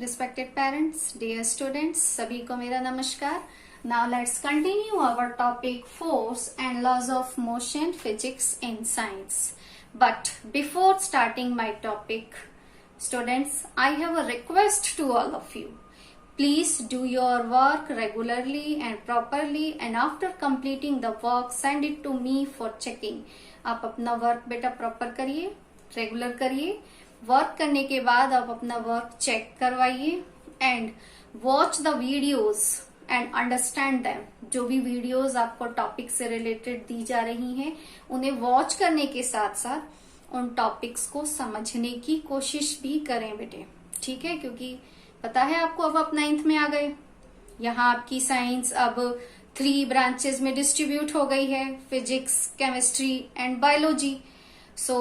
Respected parents, dear students, सभी को मेरा नमस्कार। Now let's continue our topic force and laws of motion physics in science. But before starting my topic, students, I have a request to all of you. Please do your work regularly and properly, and after completing the work send it to me for checking. आप अपना work बेटा proper करिए, regular करिए. Work करने के बाद आप अपना वर्क चेक करवाइए and watch the videos and understand them. जो भी वीडियोस आपको टॉपिक से रिलेटेड दी जा रही हैं उन्हें वॉच करने के साथ साथ उन टॉपिक्स को समझने की कोशिश भी करें बेटे, ठीक है? क्योंकि पता है आपको, अब आप 9th में आ गए. यहाँ आपकी साइंस अब 3 ब्रांचेस में डिस्ट्रीब्यूट हो गई है, physics, chemistry and biology. So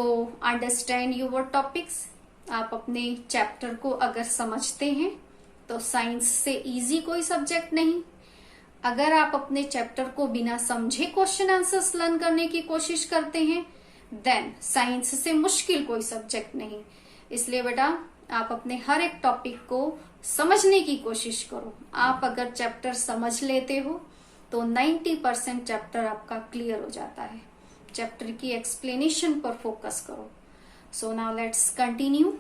understand your topics. आप अपने चैप्टर को अगर समझते हैं तो साइंस से इजी कोई सब्जेक्ट नहीं. अगर आप अपने चैप्टर को बिना समझे क्वेश्चन आंसर्स लर्न करने की कोशिश करते हैं देन साइंस से मुश्किल कोई सब्जेक्ट नहीं. इसलिए बेटा आप अपने हर एक टॉपिक को समझने की कोशिश करो. आप अगर चैप्टर समझ लेते हो तो 90% चैप्टर आपका क्लियर हो जाता है. चैप्टर की एक्सप्लेनेशन पर फोकस करो. So now let's continue.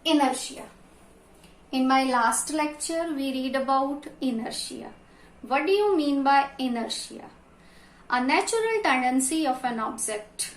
Inertia. In my last lecture we read about inertia. What do you mean by inertia? A natural tendency of an object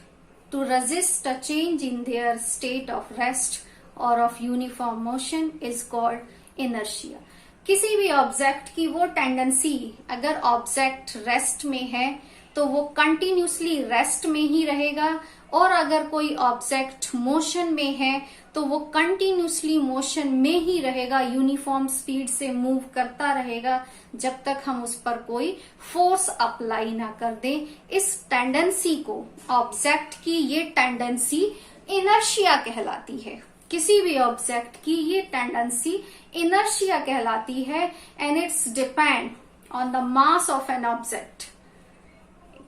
to resist a change in their state of rest or of uniform motion is called inertia. किसी भी object की वो tendency, अगर object rest में है तो वो continuously rest में ही रहेगा, और अगर कोई ऑब्जेक्ट मोशन में है तो वो कंटिन्यूसली मोशन में ही रहेगा, यूनिफॉर्म स्पीड से मूव करता रहेगा जब तक हम उस पर कोई फोर्स अप्लाई ना कर दें. इस टेंडेंसी को, ऑब्जेक्ट की ये टेंडेंसी इनर्शिया कहलाती है. किसी भी ऑब्जेक्ट की ये टेंडेंसी इनर्शिया कहलाती है and it's depend on the mass of an object.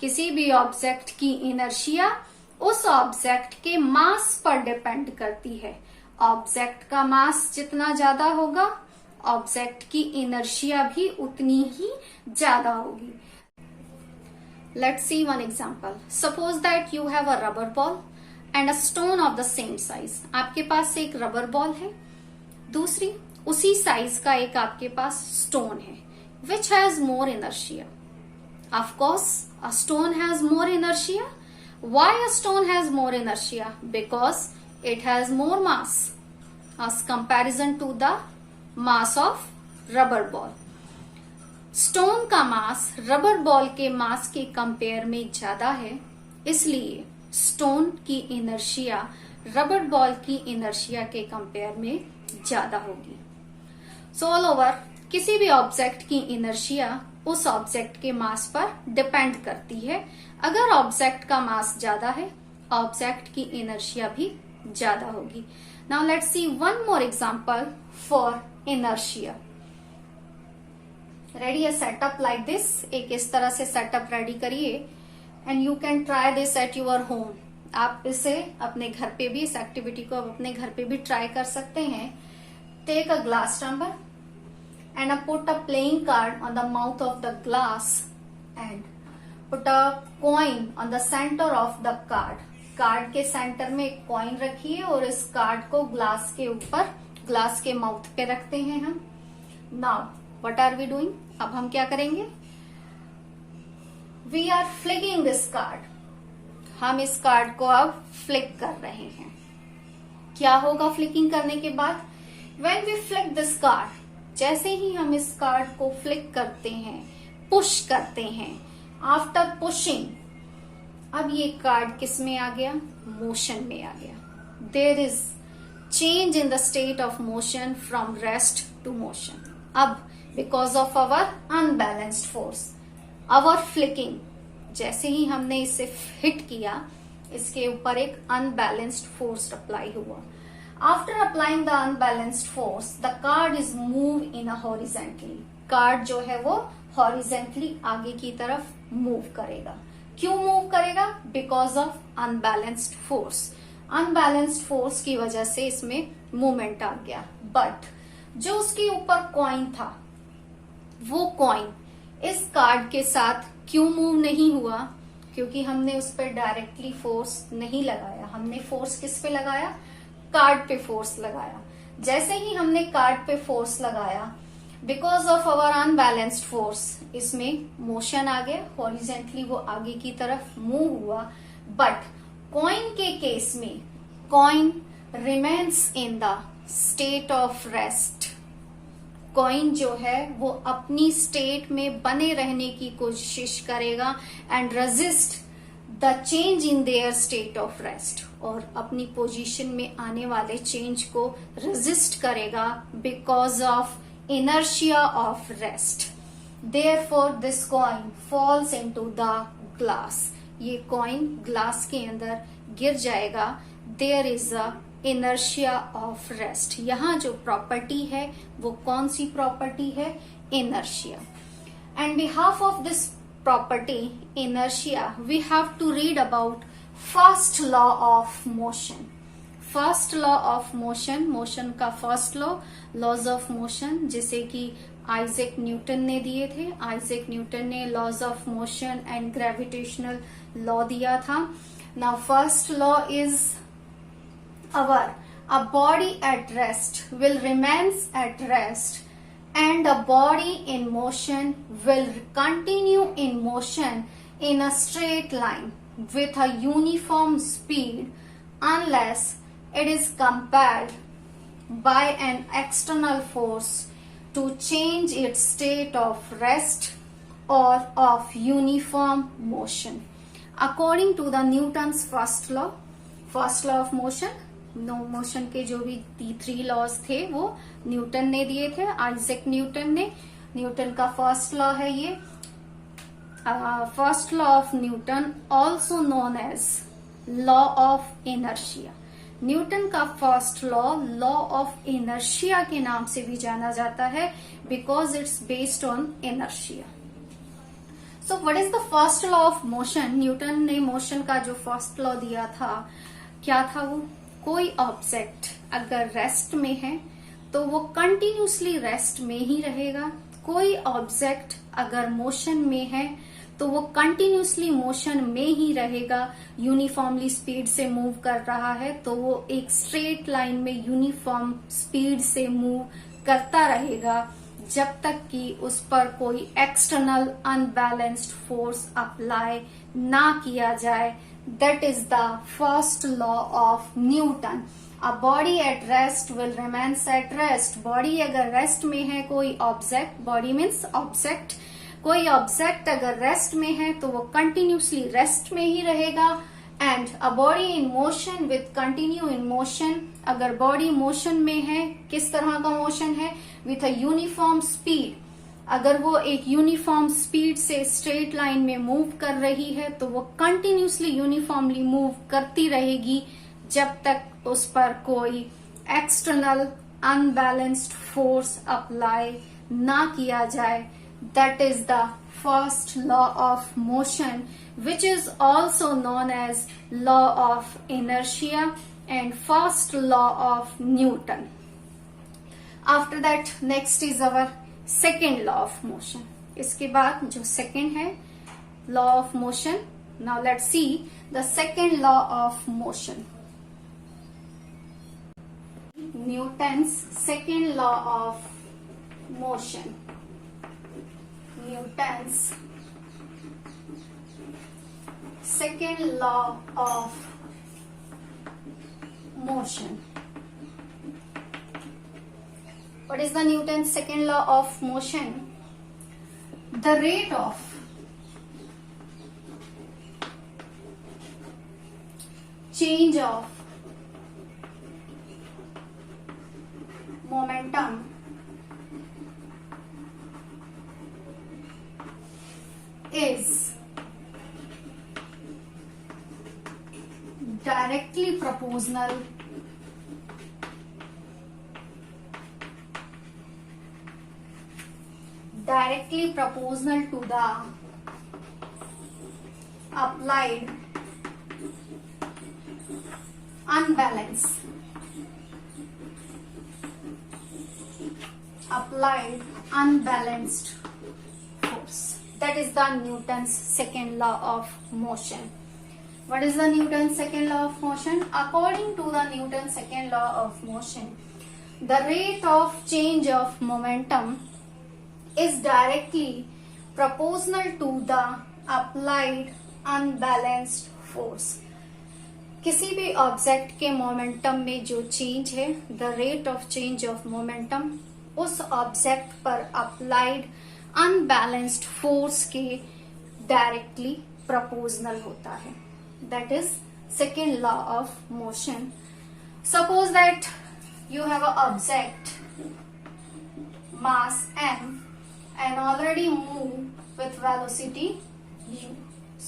किसी भी ऑब्जेक्ट की इनर्शिया उस ऑब्जेक्ट के मास पर डिपेंड करती है. ऑब्जेक्ट का मास जितना ज्यादा होगा ऑब्जेक्ट की इनर्शिया भी उतनी ही ज्यादा होगी. Let's see one example. Suppose that you have a rubber ball and a stone of the same size. आपके पास एक रबर बॉल है, दूसरी उसी साइज का एक आपके पास स्टोन है. Which has more inertia? Of course a stone has more inertia. Why a stone has more inertia? Because it has more mass as comparison to the mass of rubber ball. Stone का मास rubber ball के मास के compare में ज्यादा है, इसलिए stone की inertia rubber ball की inertia के कंपेयर में ज्यादा होगी. सो ऑल ओवर किसी भी ऑब्जेक्ट की इनर्शिया उस ऑब्जेक्ट के मास पर डिपेंड करती है. अगर ऑब्जेक्ट का मास ज्यादा है ऑब्जेक्ट की इनर्शिया भी ज्यादा होगी. Now let's see one more example for inertia. Ready a setup like this. एक इस तरह से सेटअप रेडी करिए and you can try this at your home. आप इसे अपने घर पे भी, इस एक्टिविटी को आप अपने घर पे भी ट्राई कर सकते हैं. Take a glass tumbler and put a playing card on the mouth of the glass and put a coin on the center of the card. Card के सेंटर में एक कॉइन रखिए और इस कार्ड को ग्लास के ऊपर, ग्लास के माउथ पे रखते हैं हम. Now what are we doing? अब हम क्या करेंगे? We are flicking this card. हम इस कार्ड को अब फ्लिक कर रहे हैं. क्या होगा फ्लिकिंग करने के बाद? When we flick this card, जैसे ही हम इस कार्ड को फ्लिक करते हैं, पुश करते हैं, आफ्टर पुशिंग अब ये कार्ड किस में आ गया? मोशन में आ गया. There is change in the state of motion from rest to motion. अब because of our unbalanced force, our flicking, जैसे ही हमने इसे हिट किया इसके ऊपर एक अनबैलेंस्ड फोर्स अप्लाई हुआ. After applying the unbalanced force, the card is moved in a horizontally. Card जो है वो horizontally आगे की तरफ मूव करेगा. क्यों मूव करेगा? Because of unbalanced force. Unbalanced force की वजह से इसमें मूवमेंट आ गया। बट जो उसके ऊपर कॉइन था, वो कॉइन इस कार्ड के साथ क्यों मूव नहीं हुआ? क्योंकि हमने उस पर डायरेक्टली फोर्स नहीं लगाया। हमने फोर्स किस पे लगाया? कार्ड पे फोर्स लगाया। जैसे ही हमने कार्ड पे फोर्स लगाया, because of our unbalanced force, इसमें मोशन आ गया, हॉरिजेंटली वो आगे की तरफ मूव हुआ। बट कॉइन के केस में coin remains in the state of rest. Coin जो है वो अपनी स्टेट में बने रहने की कोशिश करेगा and resist the change in their state of rest, और अपनी पोजीशन में आने वाले चेंज को रेजिस्ट करेगा because of inertia of rest. Therefore, this coin falls into the glass. ये coin glass के अंदर गिर जाएगा. There is a inertia of rest. यहाँ जो property है वो कौन सी property है? Inertia. And behalf of this property, inertia, we have to read about first law of motion. First law of motion, motion का first law, laws of motion, जिसे कि Isaac Newton ने दिए थे। आइजैक न्यूटन ने laws of motion and gravitational law दिया था। Now first law is our a body at rest will remains at rest and a body in motion will continue in motion in a straight line with a uniform speed unless it is compelled by an external force to change its state of rest or of uniform motion. According to the Newton's first law of motion, motion के जो भी 3 laws थे वो Newton ने दिए थे, Isaac Newton ने। Newton का फर्स्ट लॉ है ये, first law of Newton, also known as law of inertia. Newton का first law, law of inertia के नाम से भी जाना जाता है because it's based on inertia. So what is the first law of motion? Newton ने मोशन का जो फर्स्ट लॉ दिया था, क्या था वो? कोई ऑब्जेक्ट अगर रेस्ट में है तो वो कंटिन्यूसली रेस्ट में ही रहेगा। कोई ऑब्जेक्ट अगर मोशन में है तो वो कंटिन्यूसली मोशन में ही रहेगा। यूनिफॉर्मली स्पीड से मूव कर रहा है तो वो एक स्ट्रेट लाइन में यूनिफॉर्म स्पीड से मूव करता रहेगा जब तक कि उस पर कोई एक्सटर्नल अनबैलेंस्ड फोर्स अप्लाई ना किया जाए। That is the first law of Newton. A body at rest will remains at rest. Body अगर रेस्ट में है, कोई ऑब्जेक्ट, बॉडी मीन्स ऑब्जेक्ट, कोई ऑब्जेक्ट अगर रेस्ट में है तो वो कंटिन्यूसली रेस्ट में ही रहेगा। And a body in motion with continue in motion, अगर बॉडी मोशन में है, किस तरह का मोशन है? With a uniform speed. अगर वो एक यूनिफॉर्म स्पीड से स्ट्रेट लाइन में मूव कर रही है तो वो कंटिन्यूसली यूनिफॉर्मली मूव करती रहेगी जब तक उस पर कोई एक्सटर्नल अनबैलेंस्ड फोर्स अप्लाई ना किया जाए। That is the first law of motion, which is also known as law of inertia and first law of Newton. After that, next is our second law of motion. इसके बाद जो second है law of motion. Now let's see the second law of motion. Newton's second law of motion. Newton's second law of motion. What is the Newton's second law of motion? The rate of change of momentum is directly proportional to the applied unbalance applied unbalanced force. That is the Newton's second law of motion. What is the Newton's second law of motion? According to the Newton's second law of motion, the rate of change of momentum is directly proportional to the applied unbalanced force. किसी भी object के momentum में जो change है, the rate of change of momentum उस object पर applied unbalanced force के directly proportional होता है. That is second law of motion. Suppose that you have an object mass m and already move with velocity u.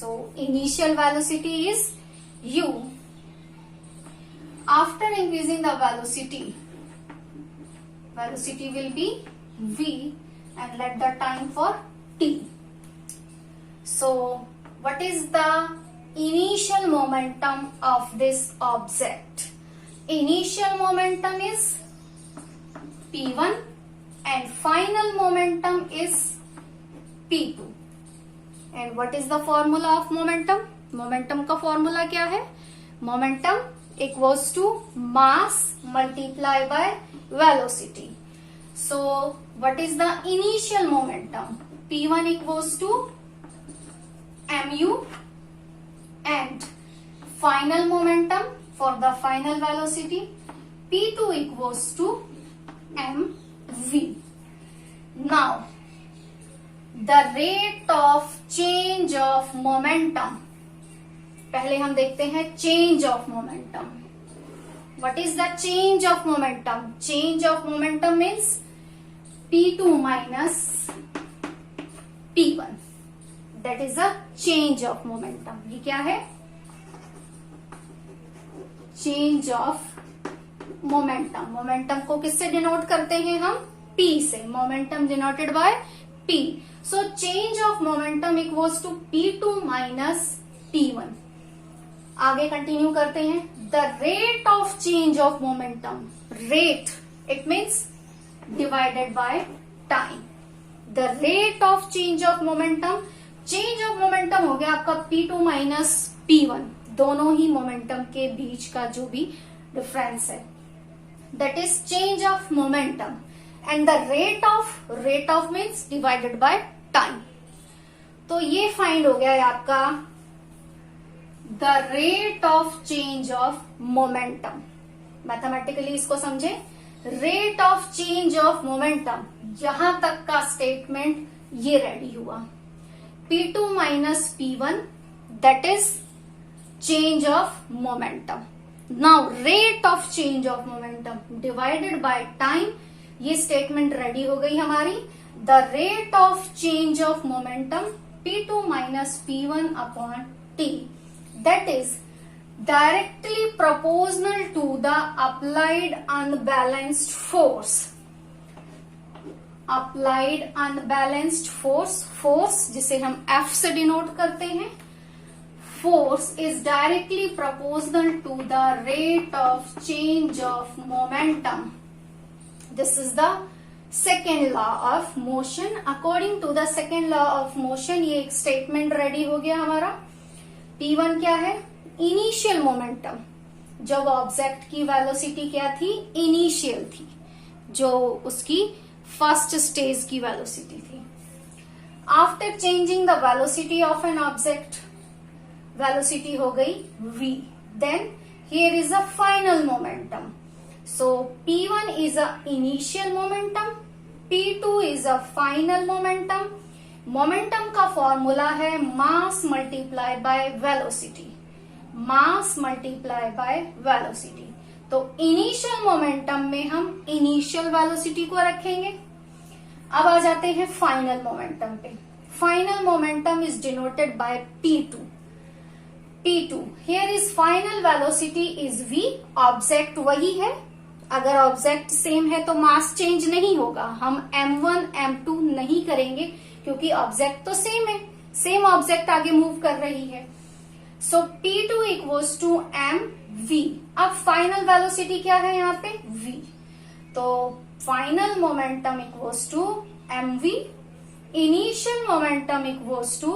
So initial velocity is u. After increasing the velocity will be v and let the time for t. So what is the initial momentum of this object? Initial momentum is P1 and final momentum is P2. And what is the formula of momentum? Momentum का formula क्या है? Momentum equals to mass multiplied by velocity. So what is the initial momentum? P1 equals to mu and final momentum for the final velocity P2 equals to mv. Now the rate of change of momentum, पहले हम देखते हैं change of momentum. What is the change of momentum? Change of momentum means P2 minus P1. That is a change of momentum. ये क्या है? Change of momentum. Momentum को किससे denote करते हैं हम? P से. Momentum denoted by P. So change of momentum equals to P2 minus P1. आगे कंटिन्यू करते हैं. The rate of change of momentum, rate it means divided by time. The rate of change of momentum, change of momentum हो गया आपका P2 minus P1, दोनों ही momentum के बीच का जो भी डिफरेंस है, that is change of momentum. And the rate of means divided by time. तो ये फाइंड हो गया है आपका the rate of change of momentum. Mathematically इसको समझे. Rate of change of momentum, यहां तक का स्टेटमेंट ये रेडी हुआ. P2 minus P1 that is change of momentum. Now rate of change of momentum divided by time, ये statement ready हो गई हमारी. The rate of change of momentum P2 minus P1 upon T, that is directly proportional to the applied unbalanced force. Applied unbalanced force जिसे हम F से denote करते हैं. Force is directly proportional to the rate of change of momentum. This is the second law of motion. According to the second law of motion, ये एक statement ready हो गया हमारा. P1 क्या है? Initial momentum. जब ऑब्जेक्ट की velocity क्या थी? इनिशियल थी, जो उसकी फर्स्ट स्टेज की वेलोसिटी थी. After changing the velocity of an object, velocity हो गई v. Then here is a final momentum. So P1 is a initial momentum, P2 is a final momentum. Momentum का formula है mass multiply by velocity. Mass multiply by velocity. तो initial momentum में हम initial velocity को रखेंगे. अब आ जाते हैं फाइनल मोमेंटम पे. Final momentum is denoted bye P2. P2 here is final velocity is v. Object वही है. अगर ऑब्जेक्ट सेम है तो मास चेंज नहीं होगा. हम m1 m2 नहीं करेंगे क्योंकि ऑब्जेक्ट तो सेम है. सेम ऑब्जेक्ट आगे मूव कर रही है. So P2 equals to mv. अब फाइनल वेलोसिटी क्या है यहाँ पे? v. तो final momentum equals to mv, initial momentum equals to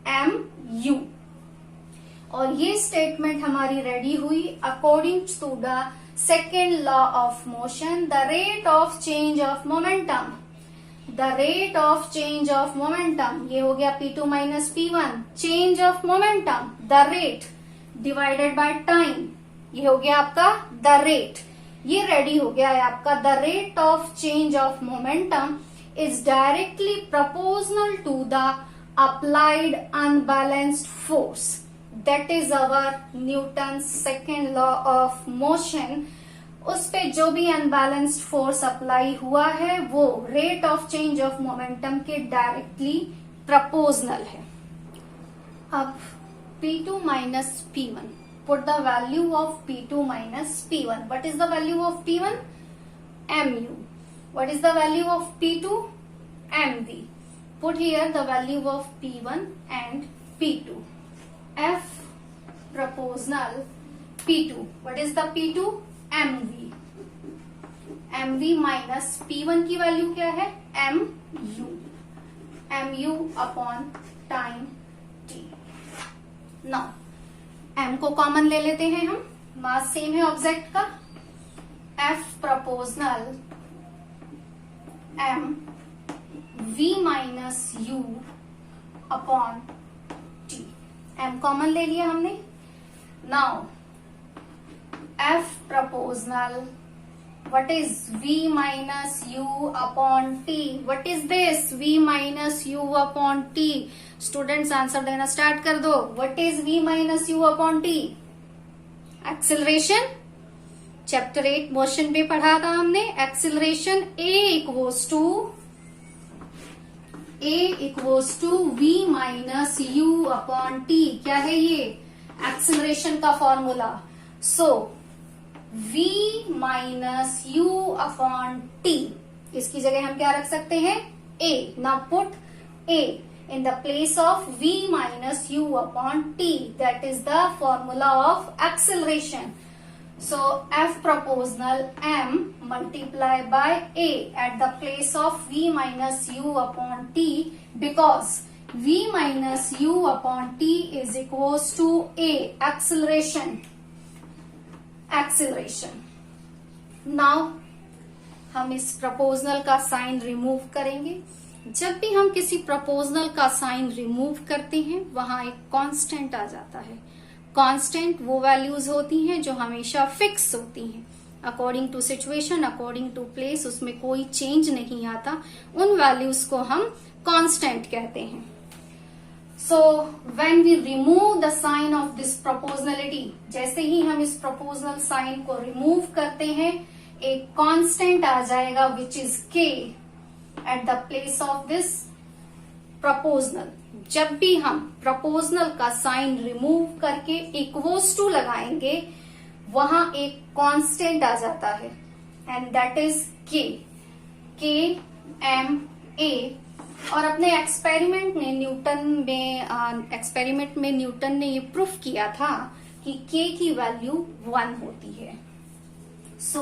mu। और ये स्टेटमेंट हमारी रेडी हुई according to the second law of motion, the rate of change of momentum, the rate of change of momentum, ये हो गया P2 minus P1, change of momentum, the rate divided by time, ये हो गया आपका the rate. ये ready हो गया है आपका the rate of change of momentum is directly proportional to the applied unbalanced force, that is our Newton second law of motion. उस पे जो भी अनबैलेंस्ड फोर्स अप्लाई हुआ है वो rate of change of momentum के डायरेक्टली प्रोपोर्शनल है। अब P2 minus P1, put the value of P2 minus P1. What is the value of P1? mu. What is the value of P2? mv. Put here the value of P1 and P2. F proportional P2. What is the P2? mv. mv minus P1 की value क्या है? mu. mu upon time t. Now m को common ले लेते हैं हम, mass same है object का। F proportional m v minus u upon t, m common ले लिया हमने। Now F proportional what is v minus u upon t? What is this v minus u upon t? Students answer देना start कर दो। What is v minus u upon t? Acceleration, chapter 8 motion पे पढ़ा था हमने। Acceleration a equals to v minus u upon t। क्या है ये? एक्सिलरेशन का formula. So v minus u upon t, इसकी जगह हम क्या रख सकते हैं? a। Now put a in the place of v minus u upon t, that is the formula of acceleration. So F proportional m multiply by a at the place of v minus u upon t, because v minus u upon t is equals to a, acceleration। Now हम इस proportional का sign remove करेंगे। जब भी हम किसी proportional का sign remove करते हैं वहां एक कांस्टेंट आ जाता है। कांस्टेंट वो वैल्यूज होती हैं जो हमेशा फिक्स होती हैं, according to situation, according to place, उसमें कोई चेंज नहीं आता। उन वैल्यूज को हम कांस्टेंट कहते हैं। So when we remove the sign of this proportionality, जैसे ही हम इस proportional sign को remove करते हैं एक constant आ जाएगा which is k at the place of this proportional। जब भी हम proportional का sign remove करके equals to लगाएंगे वहां एक constant आ जाता है and that is k m a। और अपने एक्सपेरिमेंट में न्यूटन ने ये प्रूफ किया था कि k की वैल्यू 1 होती है। So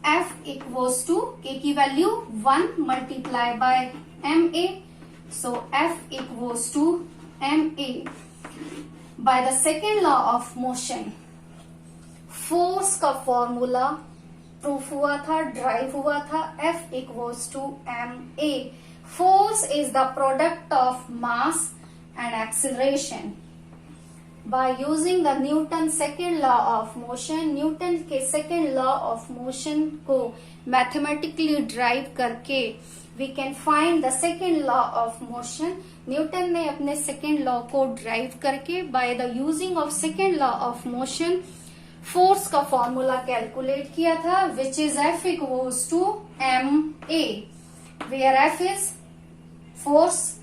F equals to k की value 1 multiply by ma। So F equals to ma by the second law of motion. Force का फॉर्मूला प्रूफ हुआ था, ड्राइव हुआ था। F equals to ma। Force is the product of mass and acceleration. By using the Newton's second law of motion, Newton के second law of motion को mathematically drive करके we can find the second law of motion। Newton ने अपने second law को drive करके by the using of second law of motion force का formula calculate किया था which is F equals to ma, where F is force,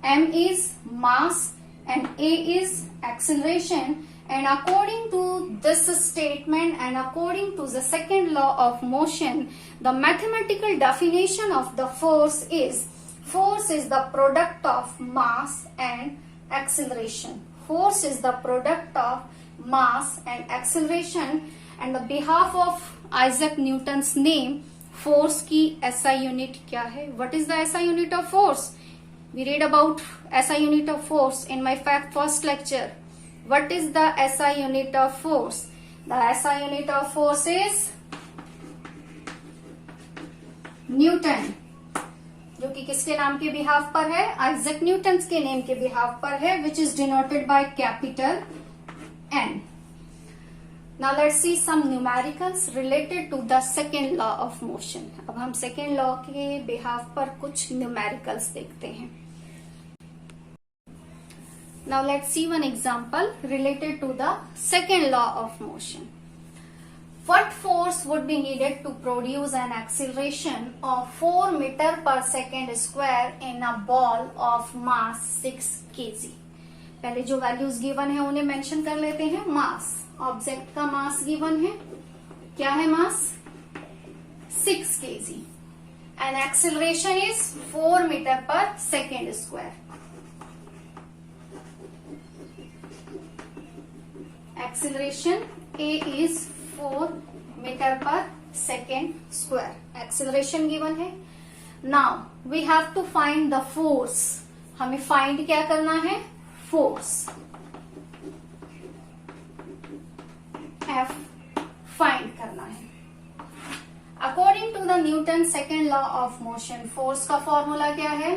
m is mass and a is acceleration। And according to this statement and according to the second law of motion, the mathematical definition of the force is the product of mass and acceleration। Force is the product of mass and acceleration, and the behalf of Isaac Newton's name, force की SI unit क्या है? What is the SI unit of force? We read about SI unit of force in my first lecture. What is the SI unit of force? The SI unit of force is newton, जो कि किसके नाम के behalf पर है? Isaac Newton के name के behalf पर है, which is denoted by capital N. Now let's see some numericals related to the second law of motion. अब हम second law के बिहाफ पर कुछ numericals देखते हैं. Now let's see one example related to the second law of motion. What force would be needed to produce an acceleration of 4 meter per second square in a ball of mass 6 kg? पहले जो values given है उन्हें mention कर लेते हैं. मास, object का mass given है. क्या है mass? 6 kg. And acceleration is 4 metre per second square. Acceleration a is 4 metre per second square. Acceleration given है. Now we have to find the force. हमें फाइंड क्या करना है? फोर्स. F फाइंड करना है. According to the Newton second law of motion, force का formula क्या है?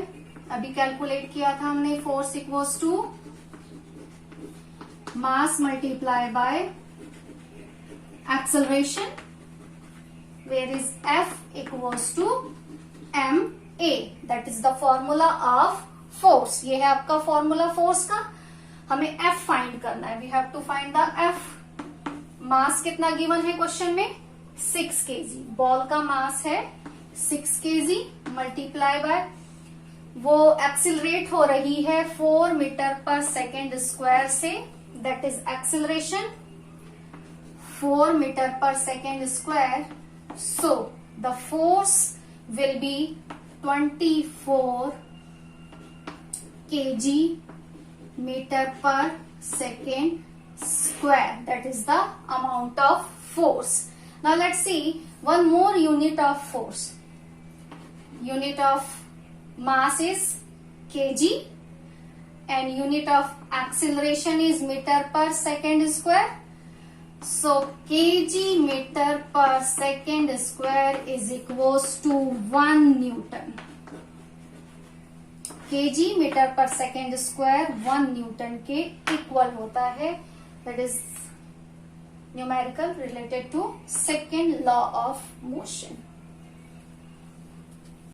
अभी कैलकुलेट किया था हमने. Force equals to mass multiply by acceleration, where is F equals to ma. That is the formula of force. ये है आपका फॉर्मूला फोर्स का. हमें F फाइंड करना है. We have to find the F. Mass कितना गिवन है question में? 6 kg. बॉल का मास है 6 kg मल्टीप्लाई बाय, वो एक्सिलरेट हो रही है 4 मीटर पर सेकेंड स्क्वायर से. That is acceleration 4 metre per second square. So the force will be 24 kg meter per second square. That is the amount of force. Now let's see one more unit of force. Unit of mass is kg and unit of acceleration is meter per second square. So kg meter per second square is equals to 1 Newton. kg metre per second square 1 newton के equal होता है. That is numerical related to second law of motion.